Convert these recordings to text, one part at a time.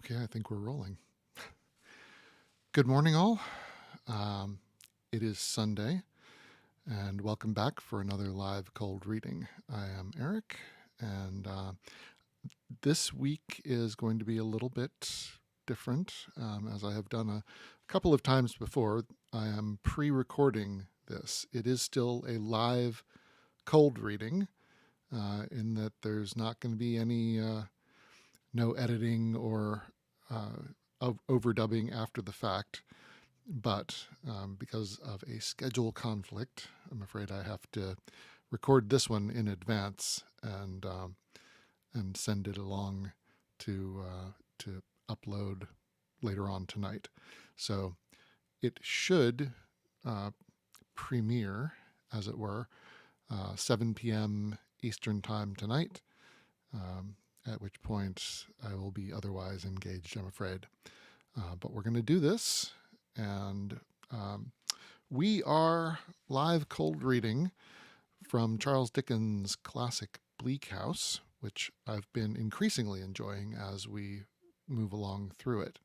Okay, I think we're rolling. Good morning, all. Um, it is Sunday, and welcome back for another live cold reading. I am Eric, and this week is going to be a little bit different. As I have done a couple of times before, I am pre-recording this. It is still a live cold reading, in that there's not going to be any no editing or overdubbing after the fact. But because of a schedule conflict, I'm afraid I have to record this one in advance and send it along to upload later on tonight. So it should uh, premiere, as it were, 7 p.m. Eastern Time tonight, at which point I will be otherwise engaged, I'm afraid. But we're going to do this, and we are live cold reading from Charles Dickens' classic Bleak House, which I've been increasingly enjoying as we move along through it.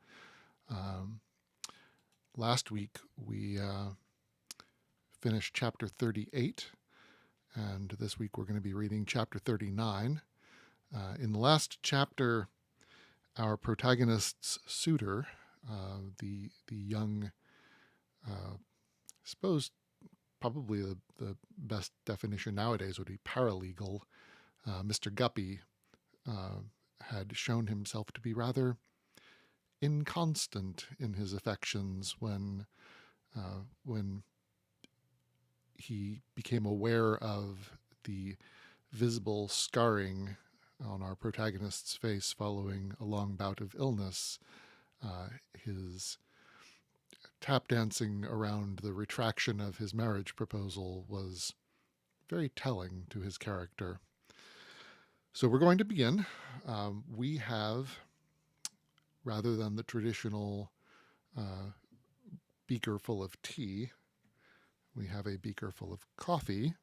Last week we finished chapter 38, and this week we're going to be reading chapter 39. In the last chapter, our protagonist's suitor, the young, suppose probably the best definition nowadays would be paralegal, Mr. Guppy, had shown himself to be rather inconstant in his affections when he became aware of the visible scarring on our protagonist's face following a long bout of illness. His tap dancing around the retraction of his marriage proposal was very telling to his character. So we're going to begin. We have, rather than the traditional beaker full of tea, we have a beaker full of coffee,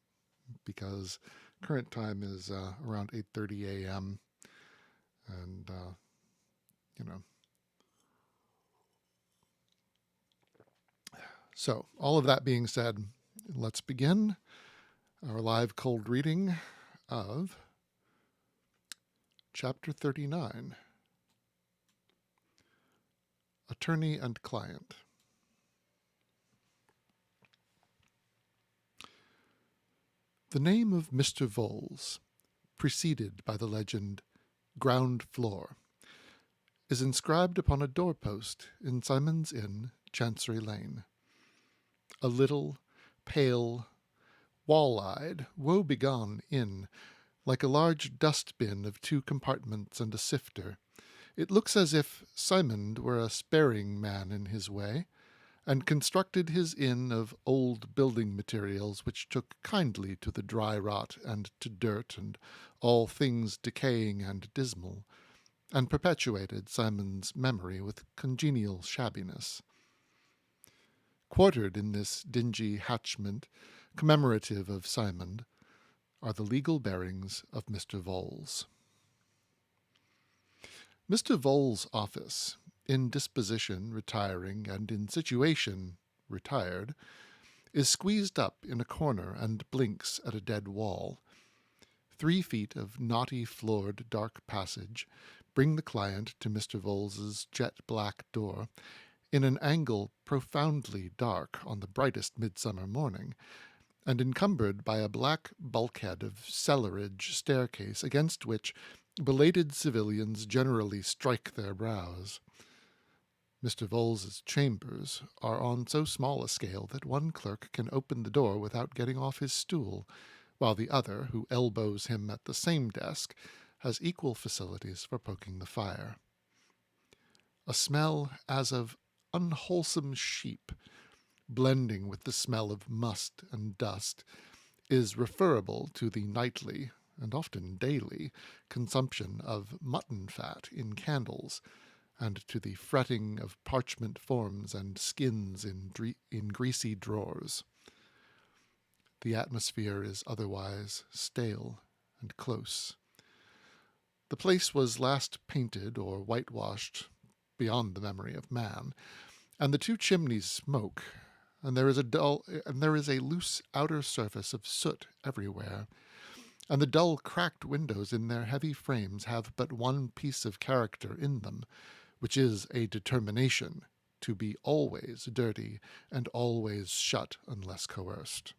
because current time is around 8:30 a.m. And, you know. So all of that being said, let's begin our live cold reading of Chapter 39, Attorney and Client. The name of Mr. Vholes, preceded by the legend "Ground Floor," is inscribed upon a doorpost in Simon's Inn, Chancery Lane. A little, pale, wall-eyed, woe-begone inn, like a large dust-bin of 2 compartments and a sifter. It looks as if Simon were a sparing man in his way, and constructed his inn of old building materials which took kindly to the dry rot and to dirt and all things decaying and dismal, and perpetuated Simon's memory with congenial shabbiness. Quartered in this dingy hatchment, commemorative of Simon, are the legal bearings of Mr. Vholes. Mr. Vholes' office, in disposition retiring and in situation retired, is squeezed up in a corner and blinks at a dead wall. 3 feet of knotty-floored dark passage bring the client to Mr. Vholes's jet-black door, in an angle profoundly dark on the brightest midsummer morning, and encumbered by a black bulkhead of cellarage staircase against which belated civilians generally strike their brows. Mr. Vholes's chambers are on so small a scale that one clerk can open the door without getting off his stool, while the other, who elbows him at the same desk, has equal facilities for poking the fire. A smell as of unwholesome sheep, blending with the smell of must and dust, is referable to the nightly, and often daily, consumption of mutton fat in candles, and to the fretting of parchment forms and skins in greasy drawers. The atmosphere is otherwise stale and close. The place was last painted or whitewashed beyond the memory of man, and the two chimneys smoke, and there is a loose outer surface of soot everywhere, and the dull cracked windows in their heavy frames have but one piece of character in them, which is a determination to be always dirty and always shut unless coerced.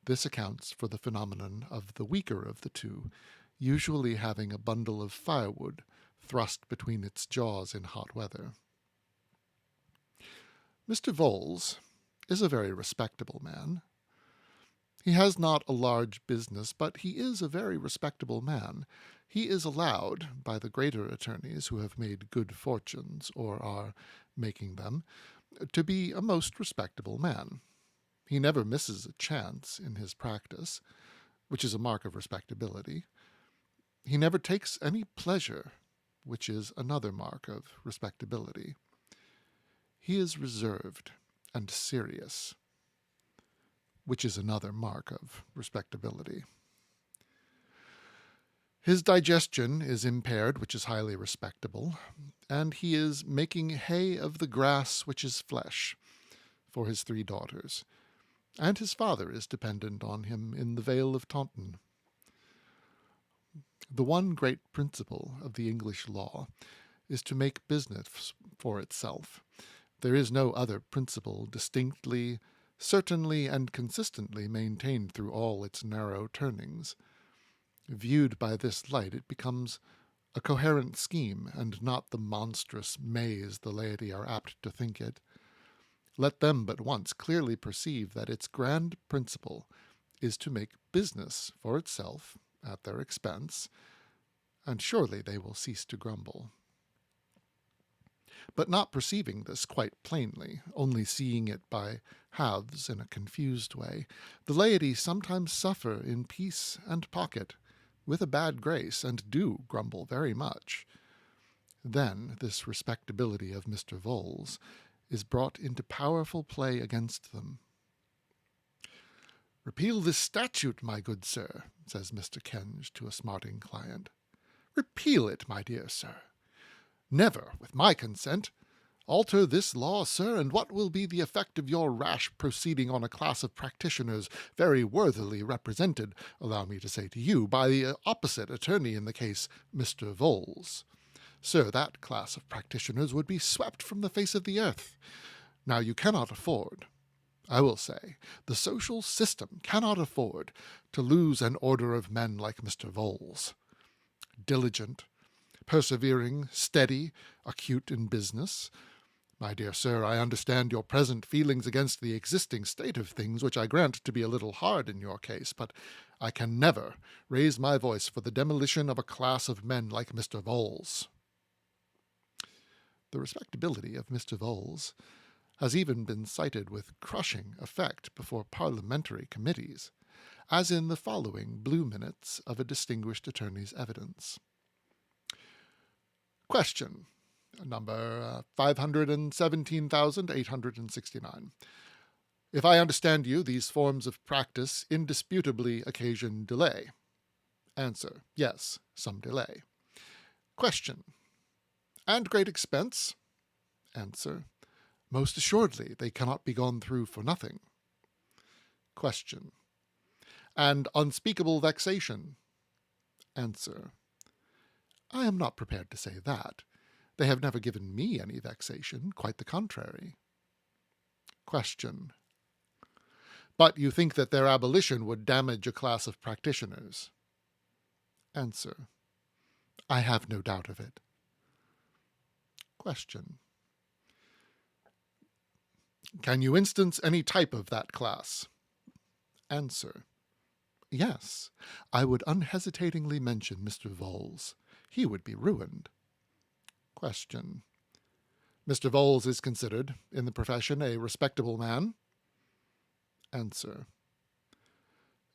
This accounts for the phenomenon of the weaker of the two, usually having a bundle of firewood thrust between its jaws in hot weather. Mr. Vholes is a very respectable man. He has not a large business, but he is a very respectable man. He is allowed, by the greater attorneys who have made good fortunes, or are making them, to be a most respectable man. He never misses a chance in his practice, which is a mark of respectability. He never takes any pleasure, which is another mark of respectability. He is reserved and serious, which is another mark of respectability. His digestion is impaired, which is highly respectable, and he is making hay of the grass which is flesh for his 3 daughters, and his father is dependent on him in the Vale of Taunton. The one great principle of the English law is to make business for itself. There is no other principle distinctly, certainly, and consistently maintained through all its narrow turnings. Viewed by this light, it becomes a coherent scheme, and not the monstrous maze the laity are apt to think it. Let them but once clearly perceive that its grand principle is to make business for itself at their expense, and surely they will cease to grumble. But not perceiving this quite plainly, only seeing it by halves in a confused way, the laity sometimes suffer in peace and pocket, with a bad grace, and do grumble very much. Then this respectability of Mr. Vholes is brought into powerful play against them. "Repeal this statute, my good sir," says Mr. Kenge to a smarting client. "Repeal it, my dear sir. Never, with my consent. Alter this law, sir, and what will be the effect of your rash proceeding on a class of practitioners very worthily represented, allow me to say to you, by the opposite attorney in the case, Mr. Vholes? Sir, that class of practitioners would be swept from the face of the earth. Now you cannot afford, I will say, the social system cannot afford to lose an order of men like Mr. Vholes. Diligent, persevering, steady, acute in business. My dear sir, I understand your present feelings against the existing state of things, which I grant to be a little hard in your case, but I can never raise my voice for the demolition of a class of men like Mr. Vholes." The respectability of Mr. Vholes has even been cited with crushing effect before parliamentary committees, as in the following blue minutes of a distinguished attorney's evidence. Question. Number 517,869. If I understand you, these forms of practice indisputably occasion delay. Answer. Yes, some delay. Question. And great expense? Answer. Most assuredly, they cannot be gone through for nothing. Question. And unspeakable vexation? Answer. I am not prepared to say that. They have never given me any vexation, quite the contrary. Question. But you think that their abolition would damage a class of practitioners? Answer. I have no doubt of it. Question. Can you instance any type of that class? Answer. Yes, I would unhesitatingly mention Mr. Vholes. He would be ruined. Question. Mr. Vholes is considered, in the profession, a respectable man? Answer.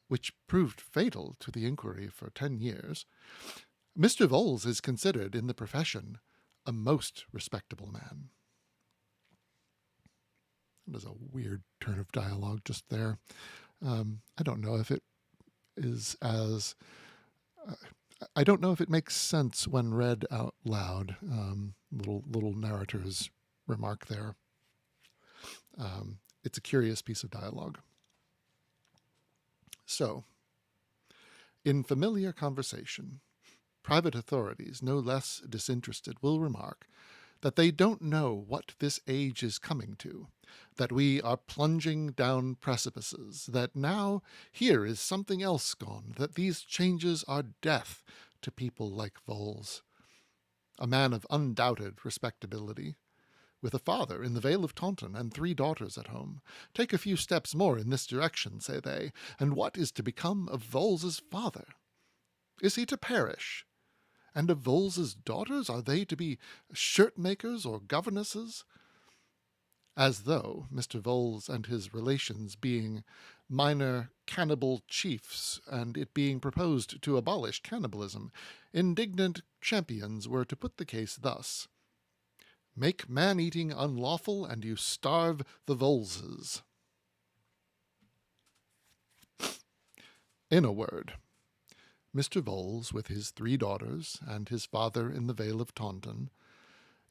Which proved fatal to the inquiry for 10 years. Mr. Vholes is considered, in the profession, a most respectable man. There's a weird turn of dialogue just there. I don't know if it is as... I don't know if it makes sense when read out loud. Little narrator's remark there. It's a curious piece of dialogue. So, in familiar conversation, private authorities, no less disinterested, will remark that they don't know what this age is coming to, that we are plunging down precipices, that now here is something else gone, that these changes are death to people like Voles, a man of undoubted respectability, with a father in the Vale of Taunton and 3 daughters at home. Take a few steps more in this direction, say they, and what is to become of Voles's father? Is he to perish? And of Voles's daughters, are they to be shirt-makers or governesses? As though Mr. Voles and his relations being minor cannibal chiefs, and it being proposed to abolish cannibalism, indignant champions were to put the case thus: make man-eating unlawful, and you starve the Voleses. In a word, Mr. Voles, with his 3 daughters and his father in the Vale of Taunton,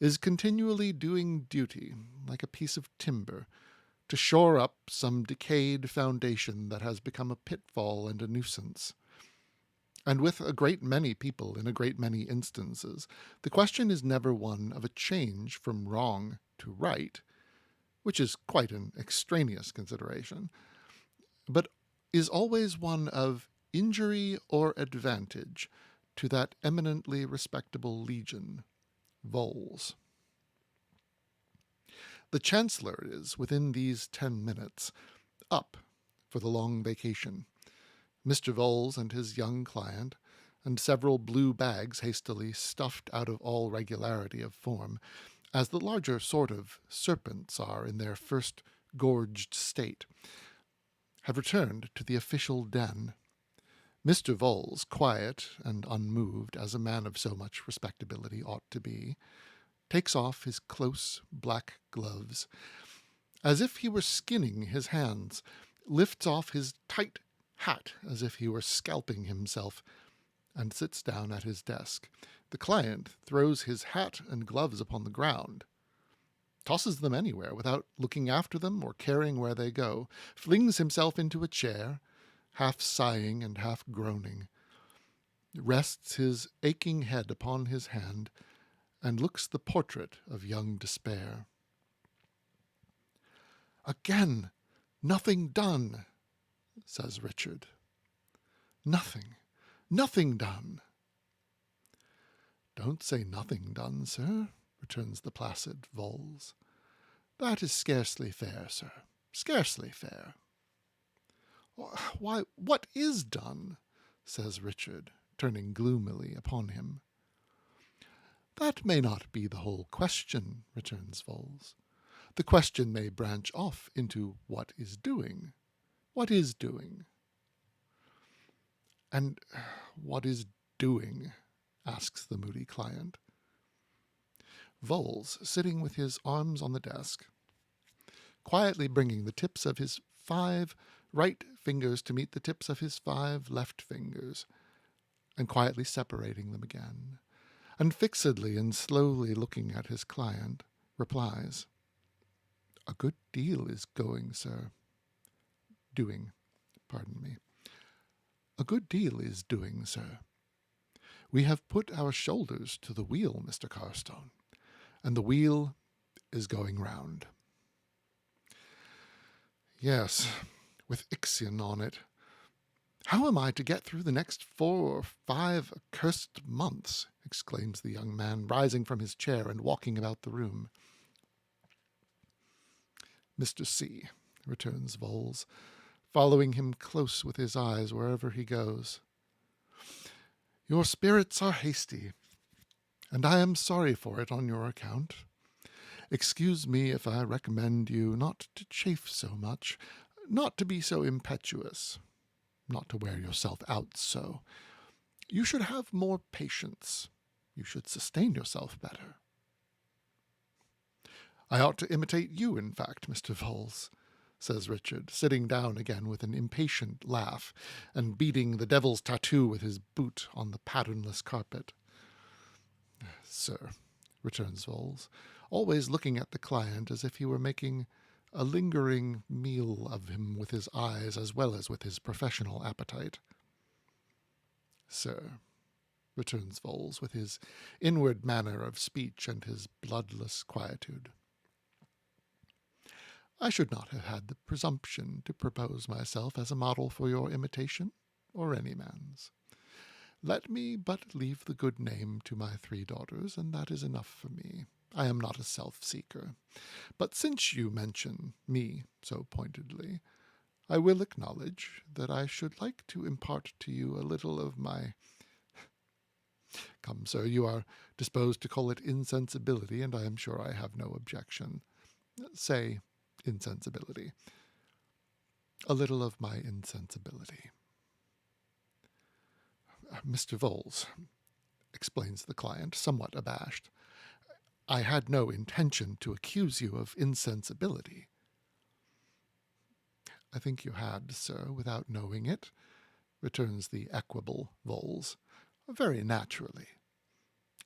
is continually doing duty, like a piece of timber, to shore up some decayed foundation that has become a pitfall and a nuisance. And with a great many people in a great many instances, the question is never one of a change from wrong to right, which is quite an extraneous consideration, but is always one of injury or advantage to that eminently respectable legion, Voles. The Chancellor is, within these 10 minutes, up for the long vacation. Mr. Voles and his young client, and several blue bags hastily stuffed out of all regularity of form, as the larger sort of serpents are in their first gorged state, have returned to the official den. Mr. Voles, quiet and unmoved, as a man of so much respectability ought to be, takes off his close black gloves, as if he were skinning his hands, lifts off his tight hat as if he were scalping himself, and sits down at his desk. The client throws his hat and gloves upon the ground, tosses them anywhere without looking after them or caring where they go, flings himself into a chair, half sighing and half groaning, rests his aching head upon his hand, and looks the portrait of young despair. "Again, nothing done," says Richard. Nothing done." "Don't say nothing done, sir," returns the placid Voles. "That is scarcely fair, sir, scarcely fair." "Why, what is done?" says Richard, turning gloomily upon him. "That may not be the whole question," returns Voles. "The question may branch off into what is doing. What is doing?" "And what is doing?" asks the moody client. Voles, sitting with his arms on the desk, quietly bringing the tips of his 5 right fingers to meet the tips of his 5 left fingers, and quietly separating them again, and fixedly and slowly looking at his client, replies, "A good deal is going, sir. Doing, pardon me. A good deal is doing, sir. We have put our shoulders to the wheel, Mr. Carstone, and the wheel is going round." "Yes, with Ixion on it. How am I to get through the next 4 or 5 accursed months?" exclaims the young man, rising from his chair and walking about the room. "Mr. C," returns Voles, following him close with his eyes wherever he goes, "your spirits are hasty, and I am sorry for it on your account. Excuse me if I recommend you not to chafe so much, not to be so impetuous, not to wear yourself out so. You should have more patience. You should sustain yourself better." "I ought to imitate you, in fact, Mr. Voles," says Richard, sitting down again with an impatient laugh, and beating the devil's tattoo with his boot on the patternless carpet. Sir, returns Vholes, always looking at the client as if he were making a lingering meal of him with his eyes as well as with his professional appetite. Sir, returns Vholes, with his inward manner of speech and his bloodless quietude, I should not have had the presumption to propose myself as a model for your imitation, or any man's. Let me but leave the good name to my 3 daughters, and that is enough for me. I am not a self-seeker. But since you mention me so pointedly, I will acknowledge that I should like to impart to you a little of my— Come, sir, you are disposed to call it insensibility, and I am sure I have no objection. Say insensibility. A little of my insensibility. Mr. Vholes, explains the client, somewhat abashed, I had no intention to accuse you of insensibility. I think you had, sir, without knowing it, returns the equable Vholes, very naturally.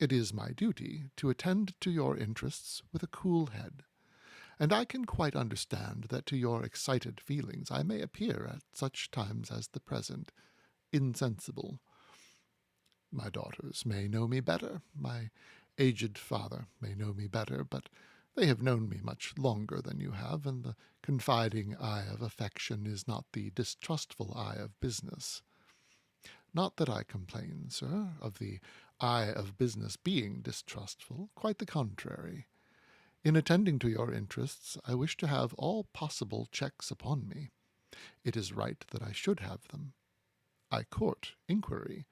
It is my duty to attend to your interests with a cool head, and I can quite understand that to your excited feelings I may appear at such times as the present insensible. My daughters may know me better, my aged father may know me better, but they have known me much longer than you have, and the confiding eye of affection is not the distrustful eye of business. Not that I complain, sir, of the eye of business being distrustful, quite the contrary. In attending to your interests, I wish to have all possible checks upon me. It is right that I should have them. I court inquiry,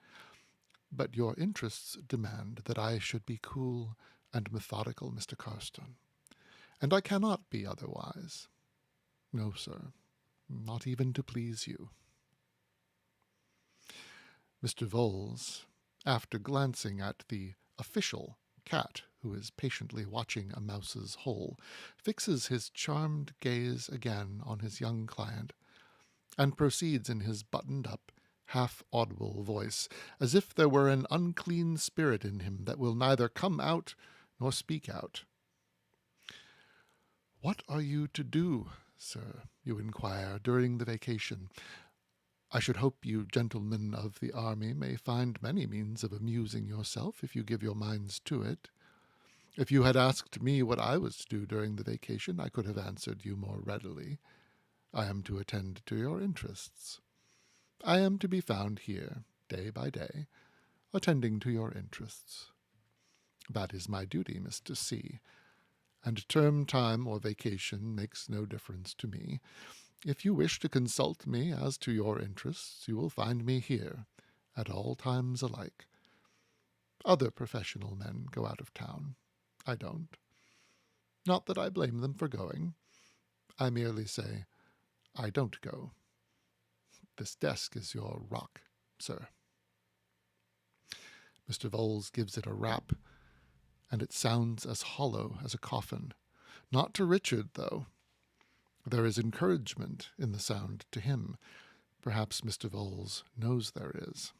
but your interests demand that I should be cool and methodical, Mr. Carston, and I cannot be otherwise. No, sir, not even to please you. Mr. Vholes, after glancing at the official cat who is patiently watching a mouse's hole, fixes his charmed gaze again on his young client, and proceeds in his buttoned-up, half-audible voice, as if there were an unclean spirit in him that will neither come out nor speak out. What are you to do, sir, you inquire, during the vacation? I should hope you gentlemen of the army may find many means of amusing yourself if you give your minds to it. If you had asked me what I was to do during the vacation, I could have answered you more readily. I am to attend to your interests. I am to be found here, day by day, attending to your interests. That is my duty, Mr. C., and term time or vacation makes no difference to me. If you wish to consult me as to your interests, you will find me here, at all times alike. Other professional men go out of town. I don't. Not that I blame them for going. I merely say, I don't go. This desk is your rock, sir. Mr. Vholes gives it a rap, and it sounds as hollow as a coffin. Not to Richard, though. There is encouragement in the sound to him. Perhaps Mr. Vholes knows there is.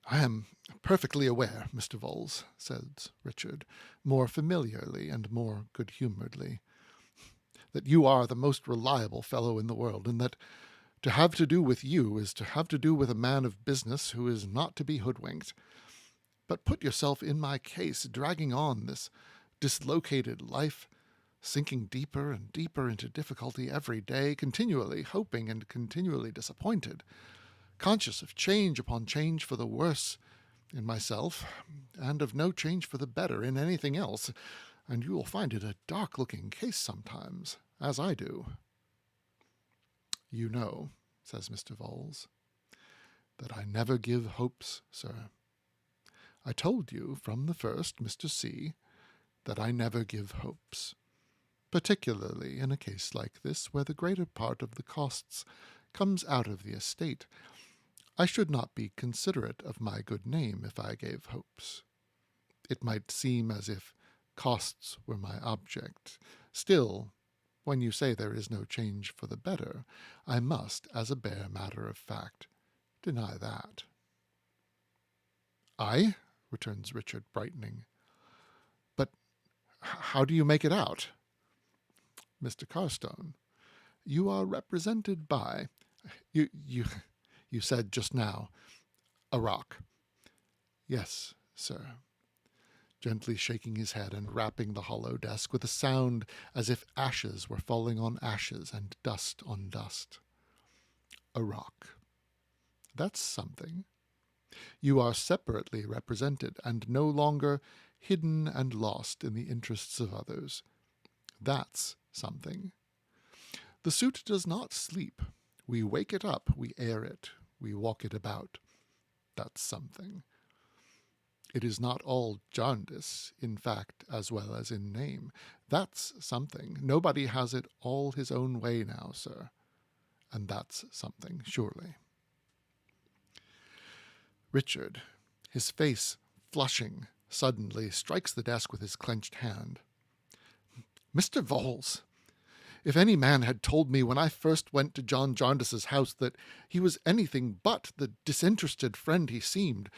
I am perfectly aware, Mr. Vholes, says Richard, more familiarly and more good-humouredly, that you are the most reliable fellow in the world, and that to have to do with you is to have to do with a man of business who is not to be hoodwinked. But put yourself in my case, dragging on this dislocated life, sinking deeper and deeper into difficulty every day, continually hoping and continually disappointed, conscious of change upon change for the worse in myself, and of no change for the better in anything else, and you will find it a dark-looking case sometimes, as I do. You know, says Mr. Vholes, that I never give hopes, sir. I told you from the first, Mr. C., that I never give hopes, particularly in a case like this, where the greater part of the costs comes out of the estate. I should not be considerate of my good name if I gave hopes. It might seem as if costs were my object. Still, When you say there is no change for the better, I must, as a bare matter of fact, deny that. "Aye?" returns Richard, brightening. "But how do you make it out?" "Mr. Carstone, you are represented by, you said just now, a rock." "Yes, sir," gently shaking his head and rapping the hollow desk with a sound as if ashes were falling on ashes and dust on dust. "A rock. That's something. You are separately represented, and no longer hidden and lost in the interests of others. That's something. The suit does not sleep. We wake it up, we air it, we walk it about. That's something. It is not all jaundice, in fact as well as in name. That's something. Nobody has it all his own way now, sir. And that's something, surely." Richard, his face flushing, suddenly strikes the desk with his clenched hand. "Mr. Vholes, if any man had told me when I first went to John Jarndyce's house that he was anything but the disinterested friend he seemed,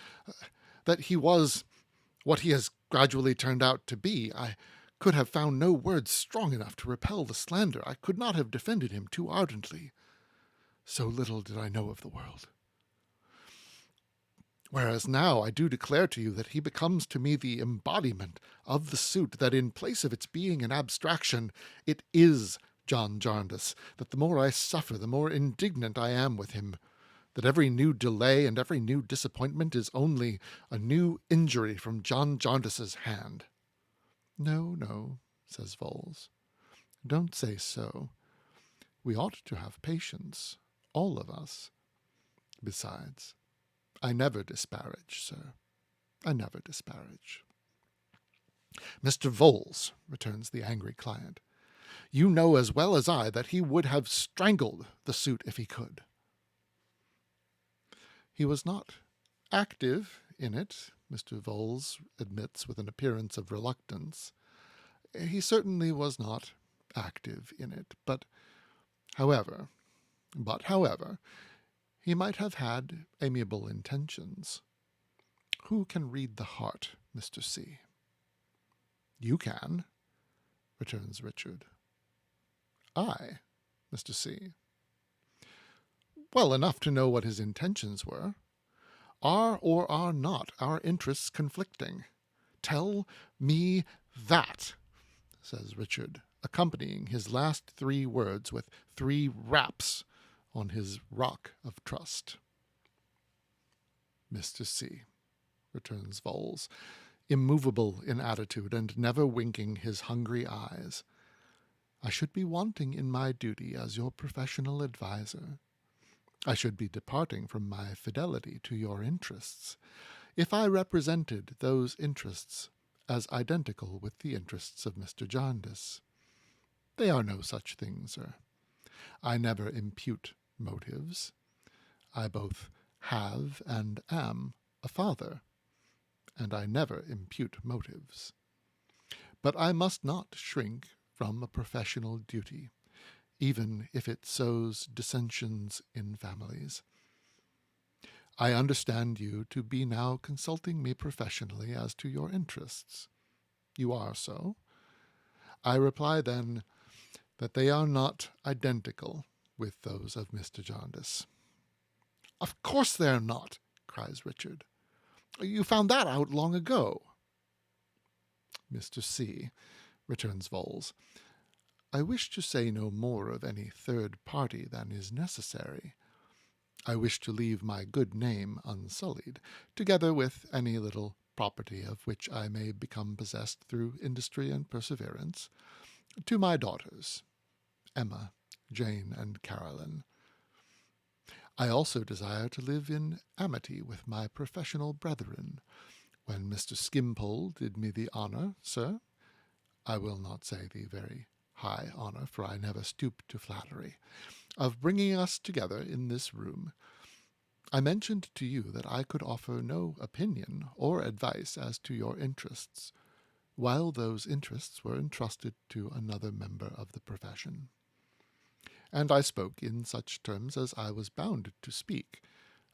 that he was what he has gradually turned out to be, I could have found no words strong enough to repel the slander. I could not have defended him too ardently. So little did I know of the world. Whereas now I do declare to you that he becomes to me the embodiment of the suit, that in place of its being an abstraction, it is John Jarndyce, that the more I suffer, the more indignant I am with him, that every new delay and every new disappointment is only a new injury from John Jarndyce's hand." "No, no," says Vholes. "Don't say so. We ought to have patience, all of us. Besides, I never disparage, sir. I never disparage." "Mr. Vholes," returns the angry client, "you know as well as I that he would have strangled the suit if he could." "He was not active in it," Mr. Vholes admits with an appearance of reluctance. "He certainly was not active in it, but, however, he might have had amiable intentions. Who can read the heart, Mr. C?" "You can," returns Richard. "I, Mr. C?" "Well enough to know what his intentions were. Are or are not our interests conflicting? Tell me that," says Richard, accompanying his last 3 words with 3 raps on his rock of trust. "Mr. C," returns Vholes, immovable in attitude and never winking his hungry eyes, "I should be wanting in my duty as your professional adviser. I should be departing from my fidelity to your interests if I represented those interests as identical with the interests of Mr. Jarndyce. They are no such things, sir. I never impute motives. I both have and am a father, and I never impute motives. But I must not shrink from a professional duty, even if it sows dissensions in families. I understand you to be now consulting me professionally as to your interests. You are so. I reply, then, that they are not identical with those of Mr. Jarndyce." "Of course they're not," cries Richard. "You found that out long ago." "Mr. C," returns Vholes, "I wish to say no more of any third party than is necessary. I wish to leave my good name unsullied, together with any little property of which I may become possessed through industry and perseverance, to my daughters, Emma, Jane, and Caroline. I also desire to live in amity with my professional brethren. When Mr. Skimpole did me the honour, sir, I will not say the very high honour, for I never stoop to flattery, of bringing us together in this room, I mentioned to you that I could offer no opinion or advice as to your interests, while those interests were entrusted to another member of the profession. And I spoke in such terms as I was bound to speak,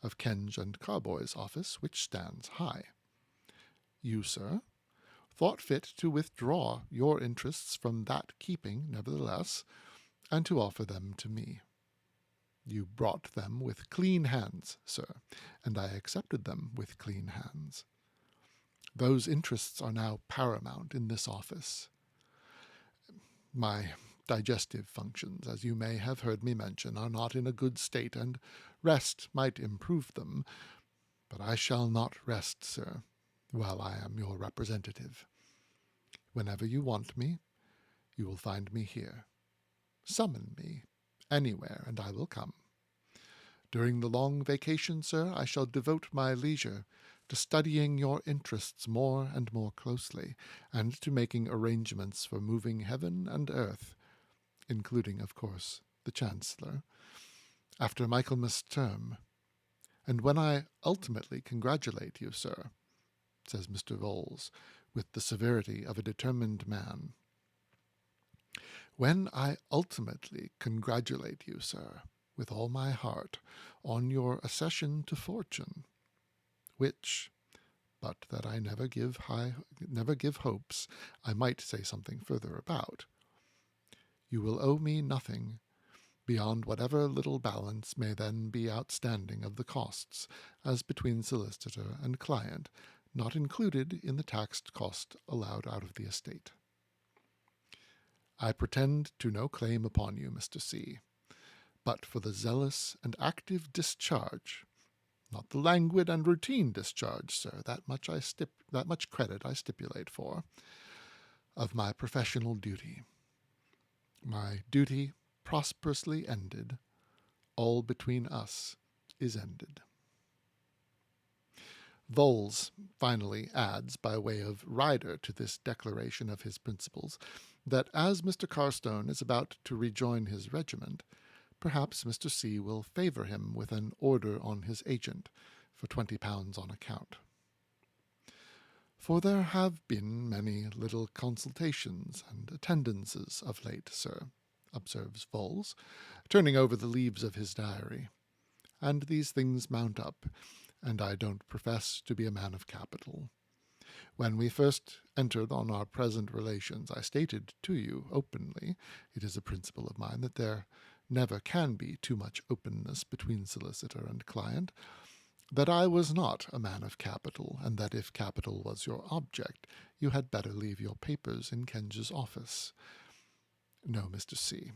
of Kenge and Carboy's office, which stands high. You, sir, thought fit to withdraw your interests from that keeping, nevertheless, and to offer them to me. You brought them with clean hands, sir, and I accepted them with clean hands. Those interests are now paramount in this office. My digestive functions, as you may have heard me mention, are not in a good state, and rest might improve them. But I shall not rest, sir, while I am your representative. Whenever you want me, you will find me here. Summon me anywhere, and I will come. During the long vacation, sir, I shall devote my leisure to studying your interests more and more closely, and to making arrangements for moving heaven and earth, including, of course, the Chancellor, after Michaelmas term. And when I ultimately congratulate you, sir, says Mr. Vholes, with the severity of a determined man, when I ultimately congratulate you, sir, with all my heart, on your accession to fortune, which, but that I never give hopes, I might say something further about, you will owe me nothing beyond whatever little balance may then be outstanding of the costs, as between solicitor and client, not included in the taxed cost allowed out of the estate. I pretend to no claim upon you, Mr. C., but for the zealous and active discharge, not the languid and routine discharge, sir, that much credit I stipulate for, of my professional duty. My duty prosperously ended, all between us is ended. Vholes finally adds, by way of rider to this declaration of his principles, that as Mr. Carstone is about to rejoin his regiment, perhaps Mr. C. will favour him with an order on his agent for £20 on account. For there have been many little consultations and attendances of late, sir, observes Vholes, turning over the leaves of his diary, and these things mount up, and I don't profess to be a man of capital. When we first entered on our present relations, I stated to you openly, it is a principle of mine, that there never can be too much openness between solicitor and client, that I was not a man of capital, and that if capital was your object, you had better leave your papers in Kenge's office. No, Mr. C.,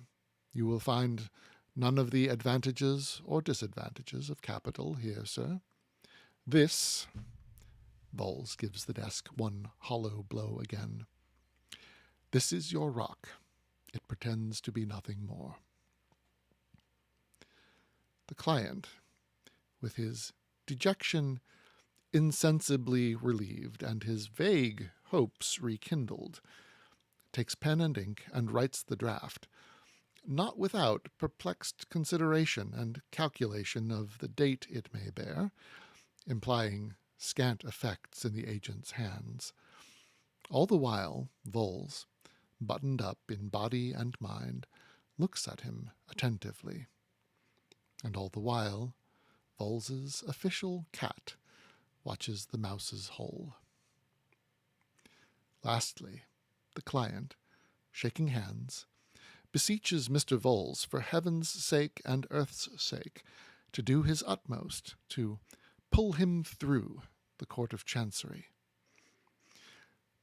you will find none of the advantages or disadvantages of capital here, sir. This, Vholes gives the desk one hollow blow again, this is your rock. It pretends to be nothing more. The client, with his dejection insensibly relieved and his vague hopes rekindled, takes pen and ink and writes the draft, not without perplexed consideration and calculation of the date it may bear, implying scant effects in the agent's hands. All the while, Vholes, buttoned up in body and mind, looks at him attentively. And all the while, Vholes's official cat watches the mouse's hole. Lastly, the client, shaking hands, beseeches Mr. Vholes, for heaven's sake and earth's sake, to do his utmost to pull him through the Court of Chancery.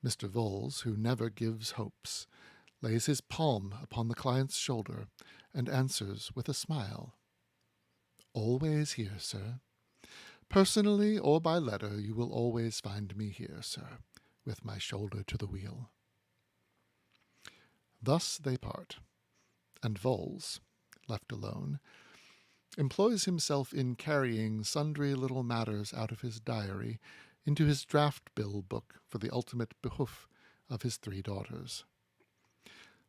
Mr. Vholes, who never gives hopes, lays his palm upon the client's shoulder and answers with a smile. Always here, sir. Personally or by letter, you will always find me here, sir, with my shoulder to the wheel. Thus they part, and Vholes, left alone, employs himself in carrying sundry little matters out of his diary into his draft-bill book for the ultimate behoof of his 3 daughters.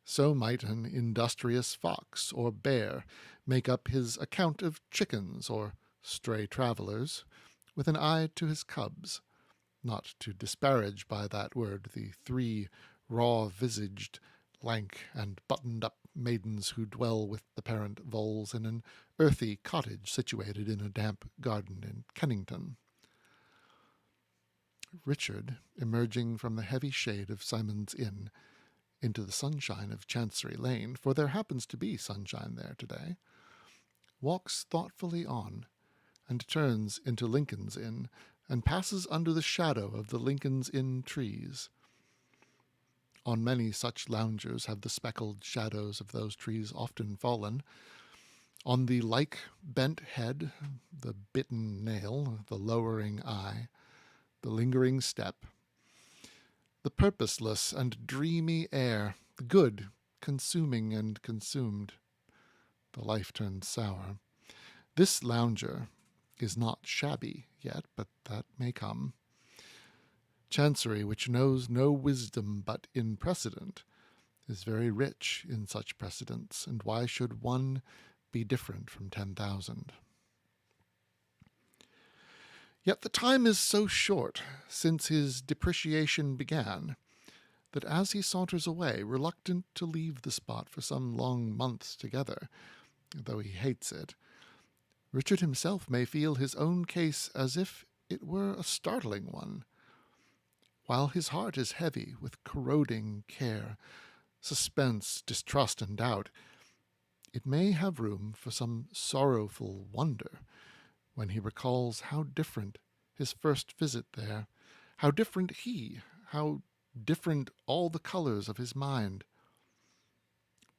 So might an industrious fox or bear make up his account of chickens or stray travellers, with an eye to his cubs, not to disparage by that word the 3 raw-visaged, lank, and buttoned-up maidens who dwell with the parent voles in an earthy cottage situated in a damp garden in Kennington. Richard, emerging from the heavy shade of Simon's Inn into the sunshine of Chancery Lane, for there happens to be sunshine there today, walks thoughtfully on, and turns into Lincoln's Inn, and passes under the shadow of the Lincoln's Inn trees. On many such loungers have the speckled shadows of those trees often fallen. On the like bent head, the bitten nail, the lowering eye, the lingering step, the purposeless and dreamy air, the good consuming and consumed, the life turned sour. This lounger is not shabby yet, but that may come. Chancery, which knows no wisdom but in precedent, is very rich in such precedents, and why should one be different from 10,000? Yet the time is so short since his depreciation began, that as he saunters away, reluctant to leave the spot for some long months together, though he hates it, Richard himself may feel his own case as if it were a startling one, while his heart is heavy with corroding care, suspense, distrust, and doubt. It may have room for some sorrowful wonder when he recalls how different his first visit there, how different he, how different all the colors of his mind.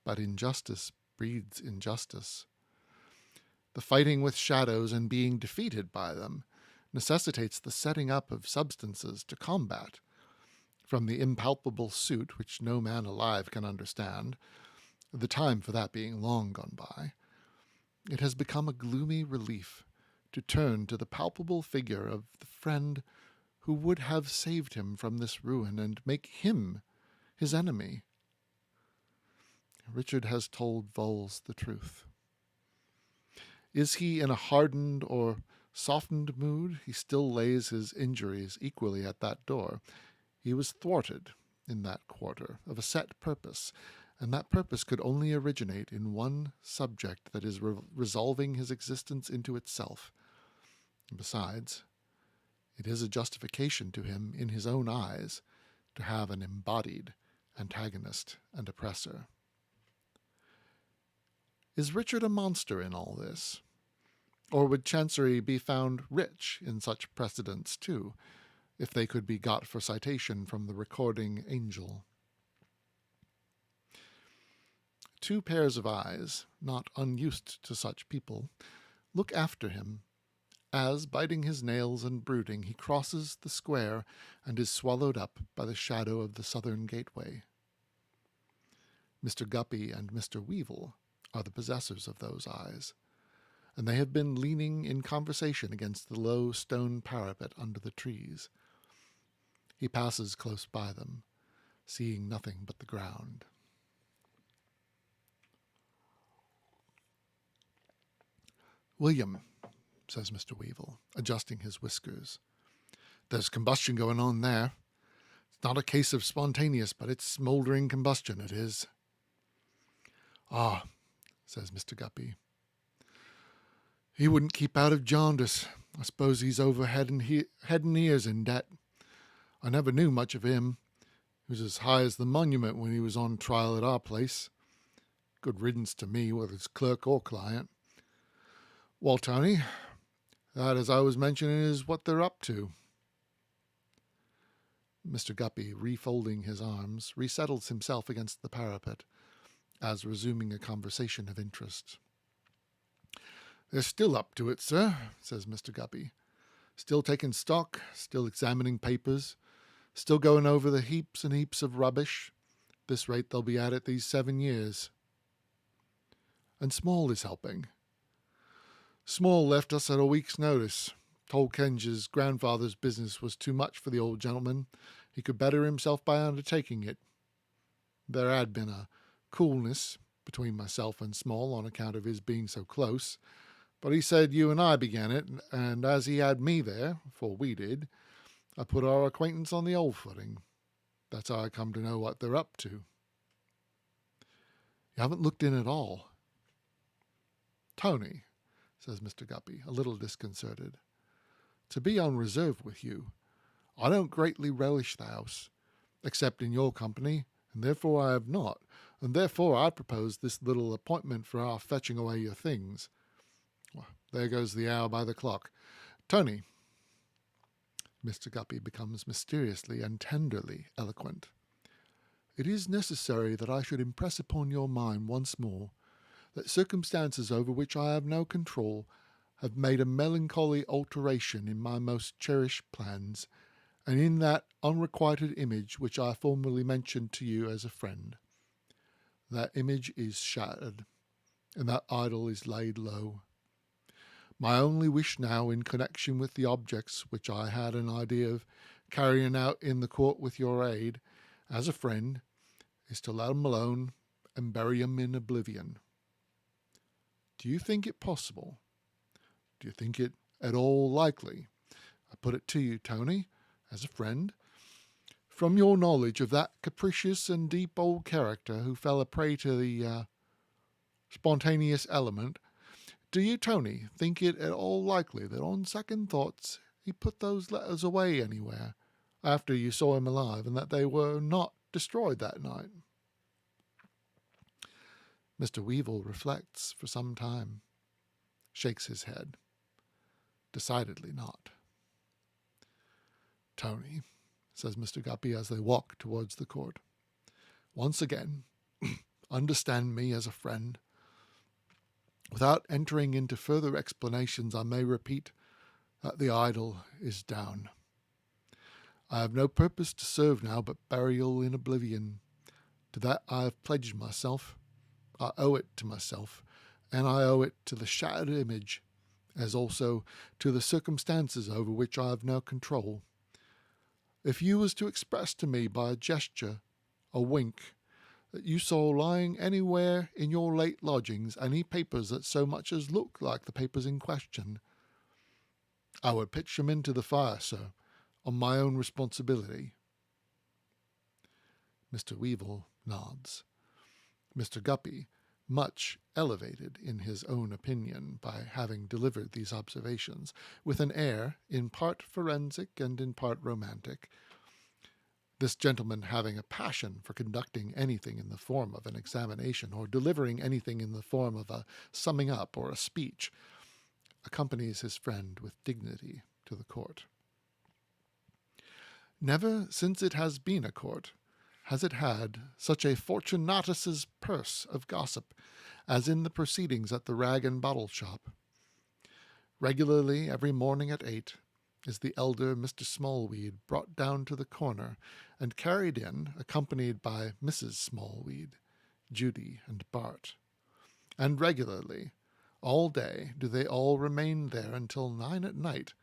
But injustice breeds injustice. The fighting with shadows and being defeated by them necessitates the setting up of substances to combat. From the impalpable suit, which no man alive can understand, the time for that being long gone by, it has become a gloomy relief to turn to the palpable figure of the friend who would have saved him from this ruin and make him his enemy. Richard has told Voles the truth. Is he in a hardened or softened mood? He still lays his injuries equally at that door. He was thwarted in that quarter of a set purpose, and that purpose could only originate in one subject that is resolving his existence into itself. And besides, it is a justification to him in his own eyes to have an embodied antagonist and oppressor. Is Richard a monster in all this? Or would Chancery be found rich in such precedents too, if they could be got for citation from the recording angel? 2 pairs of eyes, not unused to such people, look after him, as, biting his nails and brooding, he crosses the square and is swallowed up by the shadow of the southern gateway. Mr. Guppy and Mr. Weevil are the possessors of those eyes, and they have been leaning in conversation against the low stone parapet under the trees. He passes close by them, seeing nothing but the ground. "William," says Mr. Weevil, adjusting his whiskers, "there's combustion going on there. It's not a case of spontaneous, but it's smouldering combustion, it is." "Ah," says Mr. Guppy, "he wouldn't keep out of jaundice. I suppose he's over head and ears in debt. I never knew much of him. He was as high as the monument when he was on trial at our place. Good riddance to me, whether it's clerk or client. Well, Tony, that, as I was mentioning, is what they're up to." Mr. Guppy, refolding his arms, resettles himself against the parapet, as resuming a conversation of interest. "They're still up to it, sir," says Mr. Guppy. "Still taking stock, still examining papers, still going over the heaps and heaps of rubbish. This rate they'll be at it these 7 years. And Small is helping. Small left us at a week's notice. Told Kenge's grandfather's business was too much for the old gentleman. He could better himself by undertaking it. There had been a coolness between myself and Small on account of his being so close, but he said you and I began it, and as he had me there, for we did, I put our acquaintance on the old footing. That's how I come to know what they're up to. You haven't looked in at all. Tony, says Mr. Guppy, a little disconcerted, to be on reserve with you, I don't greatly relish the house, except in your company, and therefore I have not, and therefore I propose this little appointment for our fetching away your things. Well, there goes the hour by the clock. Tony, Mr. Guppy becomes mysteriously and tenderly eloquent. It is necessary that I should impress upon your mind once more that circumstances over which I have no control have made a melancholy alteration in my most cherished plans, and in that unrequited image which I formerly mentioned to you as a friend. That image is shattered, and that idol is laid low. My only wish now, in connection with the objects which I had an idea of carrying out in the court with your aid, as a friend, is to let 'em alone and bury 'em in oblivion. Do you think it possible? Do you think it at all likely? I put it to you, Tony, as a friend, from your knowledge of that capricious and deep old character who fell a prey to the spontaneous element, do you, Tony, think it at all likely that on second thoughts he put those letters away anywhere after you saw him alive, and that they were not destroyed that night? Mr. Weevil reflects for some time, shakes his head. Decidedly not. Tony, says Mr. Guppy as they walk towards the court, once again, understand me as a friend. Without entering into further explanations, I may repeat that the idol is down. I have no purpose to serve now but burial in oblivion. To that I have pledged myself. I owe it to myself, and I owe it to the shattered image, as also to the circumstances over which I have no control. If you was to express to me by a gesture, a wink, that you saw lying anywhere in your late lodgings any papers that so much as looked like the papers in question, I would pitch them into the fire, sir, on my own responsibility. Mr. Weevil nods. Mr. Guppy, much elevated in his own opinion by having delivered these observations, with an air in part forensic and in part romantic, this gentleman having a passion for conducting anything in the form of an examination or delivering anything in the form of a summing up or a speech, accompanies his friend with dignity to the court. Never since it has been a court has it had such a Fortunatus's purse of gossip as in the proceedings at the rag and bottle shop. Regularly every morning at 8 is the elder Mr. Smallweed brought down to the corner and carried in, accompanied by Mrs. Smallweed, Judy, and Bart. And regularly, all day, do they all remain there until 9 at night,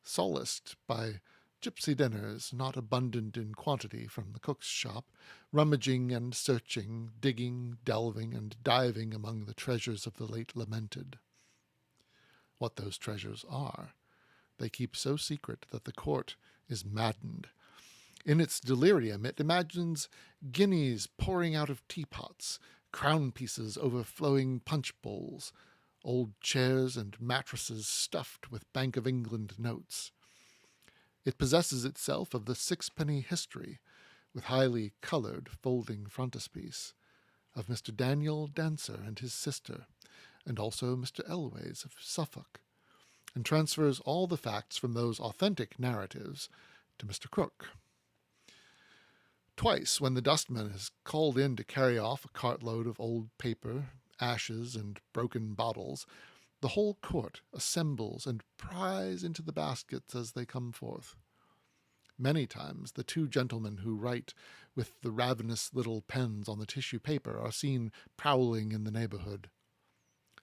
solaced by gypsy dinners not abundant in quantity from the cook's shop, rummaging and searching, digging, delving, and diving among the treasures of the late lamented. What those treasures are, they keep so secret that the court is maddened. In its delirium, it imagines guineas pouring out of teapots, crown pieces overflowing punch bowls, old chairs and mattresses stuffed with Bank of England notes. It possesses itself of the sixpenny history, with highly coloured folding frontispiece, of Mr. Daniel Dancer and his sister, and also Mr. Elways of Suffolk, and transfers all the facts from those authentic narratives to Mr. Crook. Twice, when the dustman is called in to carry off a cartload of old paper, ashes, and broken bottles, the whole court assembles and pries into the baskets as they come forth. Many times the two gentlemen who write with the ravenous little pens on the tissue paper are seen prowling in the neighbourhood,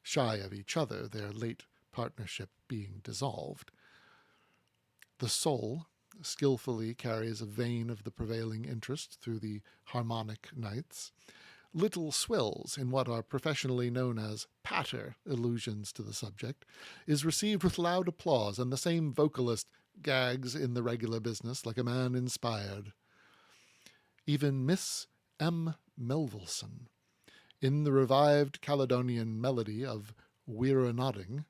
shy of each other, their late partnership being dissolved. The soul skilfully carries a vein of the prevailing interest through the harmonic nights. Little swills in what are professionally known as patter allusions to the subject is received with loud applause, and the same vocalist gags in the regular business like a man inspired. Even Miss M. Melvilleson, in the revived Caledonian melody of We're a Nodding,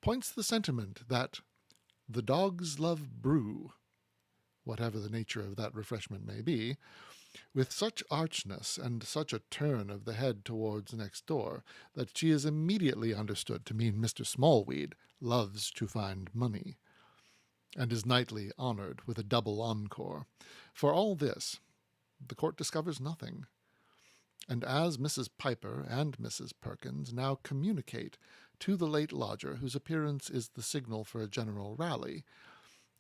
points the sentiment that the dogs love brew, whatever the nature of that refreshment may be, with such archness and such a turn of the head towards next door that she is immediately understood to mean Mr. Smallweed loves to find money, and is nightly honoured with a double encore. For all this, the court discovers nothing, and as Mrs. Piper and Mrs. Perkins now communicate to the late lodger, whose appearance is the signal for a general rally,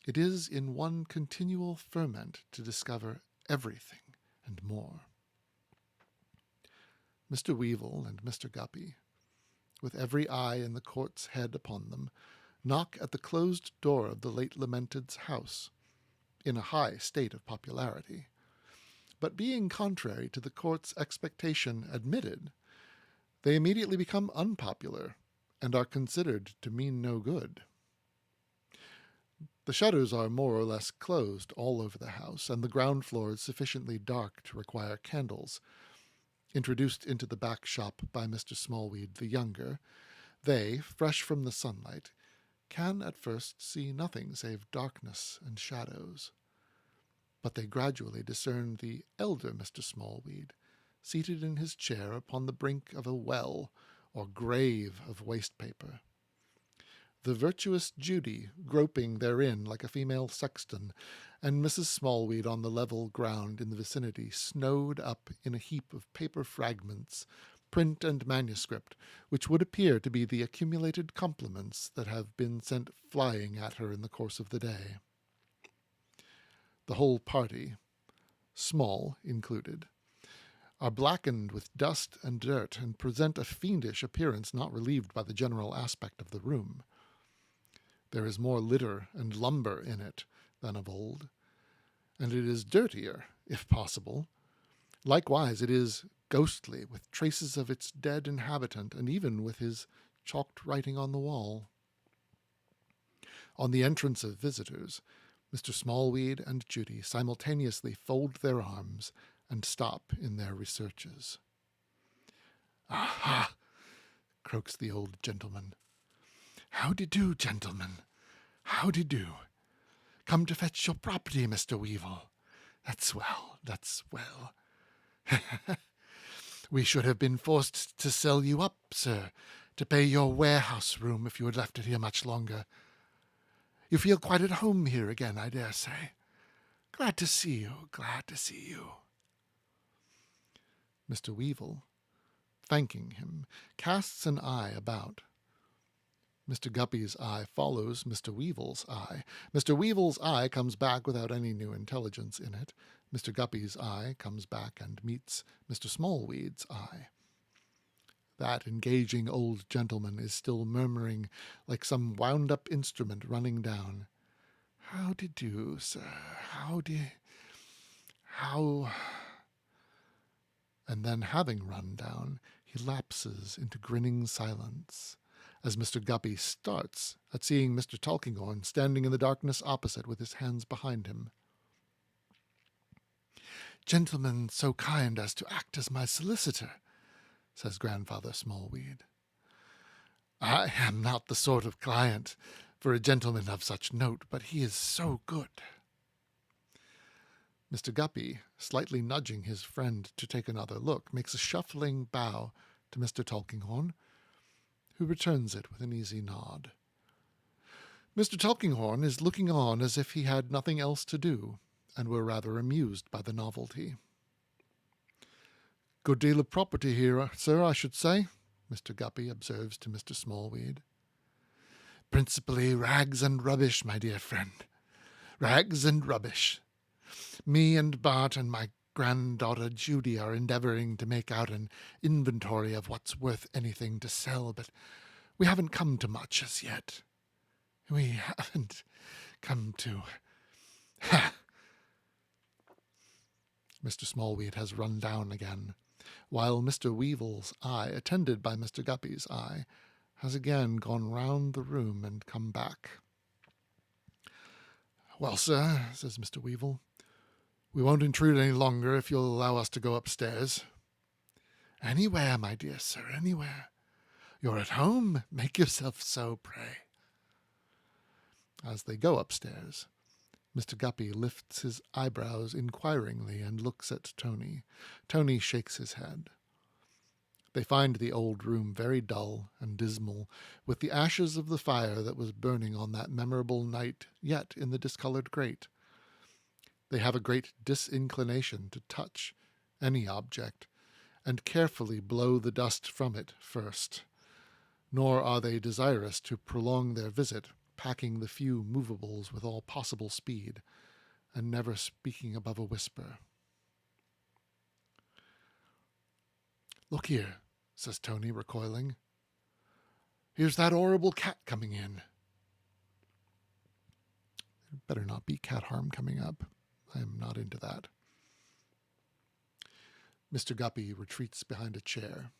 it is in one continual ferment to discover everything and more. Mr. Weevil and Mr. Guppy, with every eye in the court's head upon them, knock at the closed door of the late lamented's house, in a high state of popularity. But being contrary to the court's expectation admitted, they immediately become unpopular, and are considered to mean no good. The shutters are more or less closed all over the house, and the ground floor is sufficiently dark to require candles. Introduced into the back shop by Mr. Smallweed the younger, they, fresh from the sunlight, can at first see nothing save darkness and shadows. But they gradually discern the elder Mr. Smallweed, seated in his chair upon the brink of a well or grave of waste paper. The virtuous Judy groping therein like a female sexton, and Mrs. Smallweed on the level ground in the vicinity, snowed up in a heap of paper fragments, print and manuscript, which would appear to be the accumulated compliments that have been sent flying at her in the course of the day. The whole party, Small included, are blackened with dust and dirt, and present a fiendish appearance not relieved by the general aspect of the room. There is more litter and lumber in it than of old, and it is dirtier, if possible. Likewise it is ghostly, with traces of its dead inhabitant, and even with his chalked writing on the wall. On the entrance of visitors, Mr. Smallweed and Judy simultaneously fold their arms and stop in their researches. "Aha!" croaks the old gentleman. "How-de-do, gentlemen? How-de-do? Come to fetch your property, Mr. Weevil. That's well, that's well. We should have been forced to sell you up, sir, to pay your warehouse room if you had left it here much longer. You feel quite at home here again, I dare say. Glad to see you, glad to see you." Mr. Weevil, thanking him, casts an eye about. Mr. Guppy's eye follows Mr. Weevil's eye. Mr. Weevil's eye comes back without any new intelligence in it. Mr. Guppy's eye comes back and meets Mr. Smallweed's eye. That engaging old gentleman is still murmuring like some wound-up instrument running down. "How-de-do, sir? How..." And then, having run down, he lapses into grinning silence, as Mr. Guppy starts at seeing Mr. Tulkinghorn standing in the darkness opposite with his hands behind him. "Gentleman so kind as to act as my solicitor," says Grandfather Smallweed. "I am not the sort of client for a gentleman of such note, but he is so good." Mr. Guppy, slightly nudging his friend to take another look, makes a shuffling bow to Mr. Tulkinghorn, who returns it with an easy nod. Mr. Tulkinghorn is looking on as if he had nothing else to do, and were rather amused by the novelty. "Good deal of property here, sir, I should say," Mr. Guppy observes to Mr. Smallweed. "Principally rags and rubbish, my dear friend. Rags and rubbish. Me and Bart and my granddaughter Judy are endeavouring to make out an inventory of what's worth anything to sell, but we haven't come to much as yet. We haven't come to... Ha!" Mr. Smallweed has run down again, while Mr. Weevil's eye, attended by Mr. Guppy's eye, has again gone round the room and come back. Well, sir, says Mr. Weevil, we won't intrude any longer if you'll allow us to go upstairs. Anywhere, my dear sir, anywhere. You're at home. Make yourself so, pray. As they go upstairs, Mr. Guppy lifts his eyebrows inquiringly and looks at Tony. Tony shakes his head. They find the old room very dull and dismal, with the ashes of the fire that was burning on that memorable night yet in the discoloured grate. They have a great disinclination to touch any object, and carefully blow the dust from it first. Nor are they desirous to prolong their visit, packing the few movables with all possible speed, and never speaking above a whisper. Look here, says Tony, recoiling. Here's that horrible cat coming in. There better not be cat harm coming up. I am not into that. Mr. Guppy retreats behind a chair.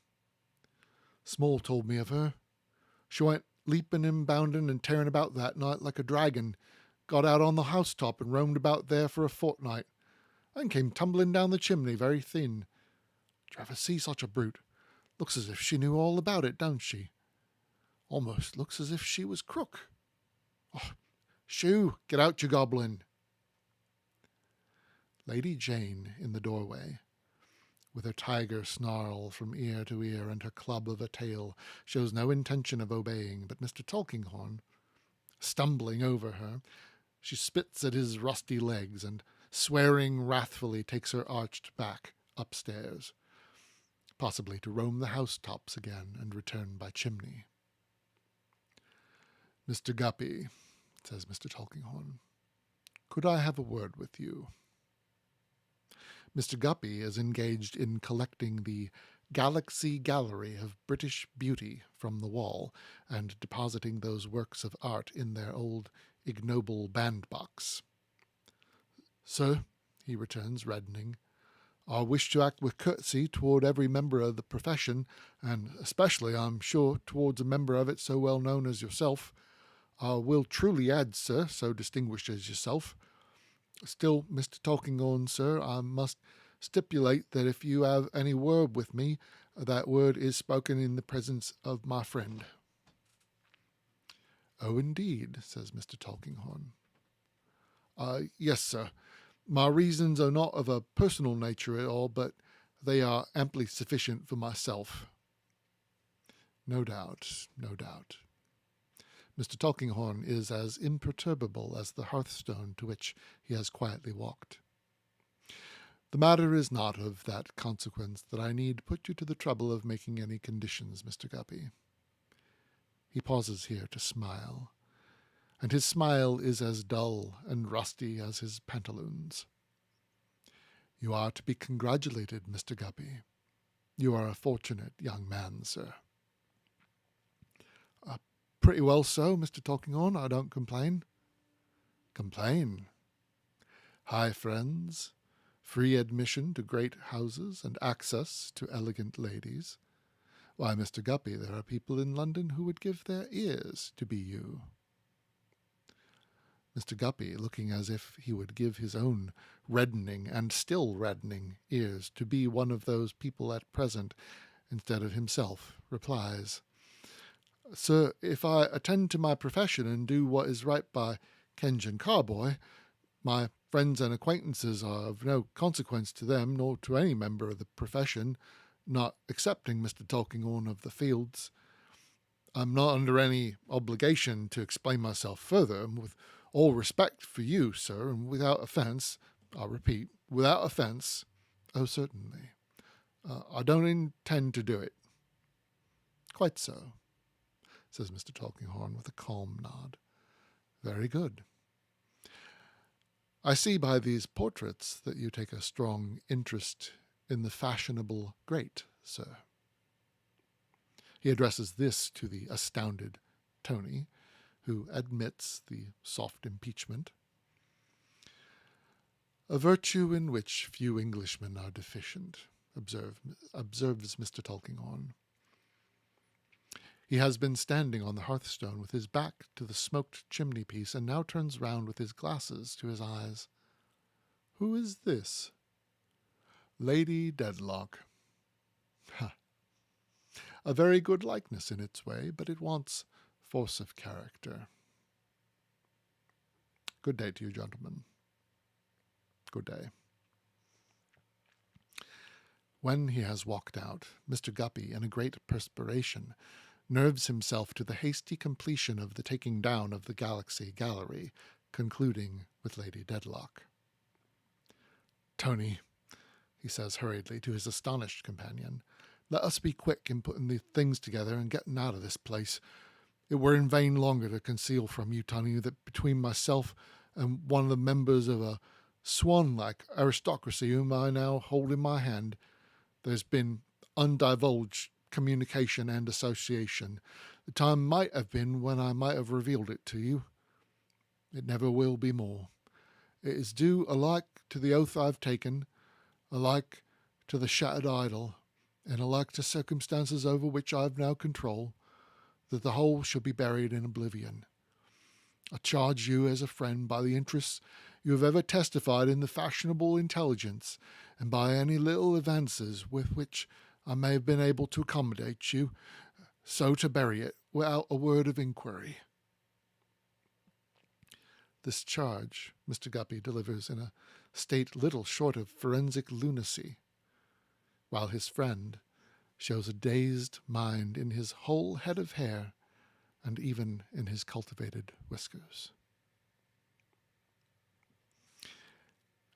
Small told me of her. She went leaping and bounding and tearing about that night like a dragon, got out on the housetop and roamed about there for a fortnight, and came tumbling down the chimney very thin. Did you ever see such a brute? Looks as if she knew all about it, don't she? Almost looks as if she was crook. Oh, shoo, get out, you goblin. Lady Jane in the doorway, with her tiger snarl from ear to ear and her club of a tail, shows no intention of obeying, but Mr. Tulkinghorn, stumbling over her, she spits at his rusty legs and, swearing wrathfully, takes her arched back upstairs, possibly to roam the housetops again and return by chimney. Mr. Guppy, says Mr. Tulkinghorn, could I have a word with you? Mr. Guppy is engaged in collecting the Galaxy Gallery of British Beauty from the wall and depositing those works of art in their old ignoble bandbox. Sir, he returns, reddening, I wish to act with courtesy toward every member of the profession, and especially, I'm sure, towards a member of it so well known as yourself. I will truly add, sir, so distinguished as yourself. Still, Mr. Tulkinghorn, sir, I must stipulate that if you have any word with me, that word is spoken in the presence of my friend. Oh, indeed, says Mr. Tulkinghorn. Yes, sir. My reasons are not of a personal nature at all, but they are amply sufficient for myself. No doubt, no doubt. Mr. Tulkinghorn is as imperturbable as the hearthstone to which he has quietly walked. The matter is not of that consequence that I need put you to the trouble of making any conditions, Mr. Guppy. He pauses here to smile, and his smile is as dull and rusty as his pantaloons. You are to be congratulated, Mr. Guppy. You are a fortunate young man, sir. Pretty well so, Mr. Tulkinghorn. I don't complain. Complain? High friends, free admission to great houses, and access to elegant ladies. Why, Mr. Guppy, there are people in London who would give their ears to be you. Mr. Guppy, looking as if he would give his own reddening and still reddening ears to be one of those people at present, instead of himself, replies, Sir, if I attend to my profession and do what is right by Kenj and Carboy, my friends and acquaintances are of no consequence to them, nor to any member of the profession, not excepting Mr. Tulkinghorn of the Fields. I'm not under any obligation to explain myself further, and with all respect for you, sir, and without offence, I repeat, without offence, oh, certainly, I don't intend to do it. Quite so, says Mr. Tulkinghorn with a calm nod. Very good. I see by these portraits that you take a strong interest in the fashionable great, sir. He addresses this to the astounded Tony, who admits the soft impeachment. A virtue in which few Englishmen are deficient, observes Mr. Tulkinghorn. He has been standing on the hearthstone with his back to the smoked chimney-piece, and now turns round with his glasses to his eyes. Who is this? Lady Dedlock. Ha! A very good likeness in its way, but it wants force of character. Good day to you, gentlemen. Good day. When he has walked out, Mr. Guppy, in a great perspiration, nerves himself to the hasty completion of the taking down of the Galaxy Gallery, concluding with Lady Dedlock. Tony, he says hurriedly to his astonished companion, let us be quick in putting the things together and getting out of this place. It were in vain longer to conceal from you, Tony, that between myself and one of the members of a swan-like aristocracy whom I now hold in my hand, there's been undivulged communication and association. The time might have been when I might have revealed it to you. It never will be more. It is due alike to the oath I've taken, alike to the shattered idol, and alike to circumstances over which I have now control, that the whole should be buried in oblivion. I charge you as a friend by the interests you have ever testified in the fashionable intelligence, and by any little advances with which I may have been able to accommodate you, so to bury it without a word of inquiry. This charge Mr. Guppy delivers in a state little short of forensic lunacy, while his friend shows a dazed mind in his whole head of hair and even in his cultivated whiskers.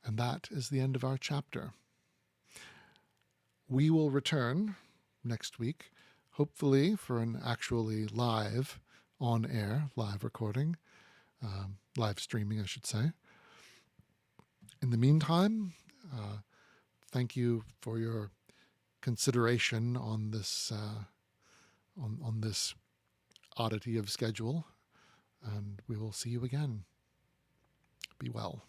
And that is the end of our chapter. We will return next week, hopefully for an actually live, on-air, live recording, live streaming, I should say. In the meantime, thank you for your consideration on this on this oddity of schedule, and we will see you again. Be well.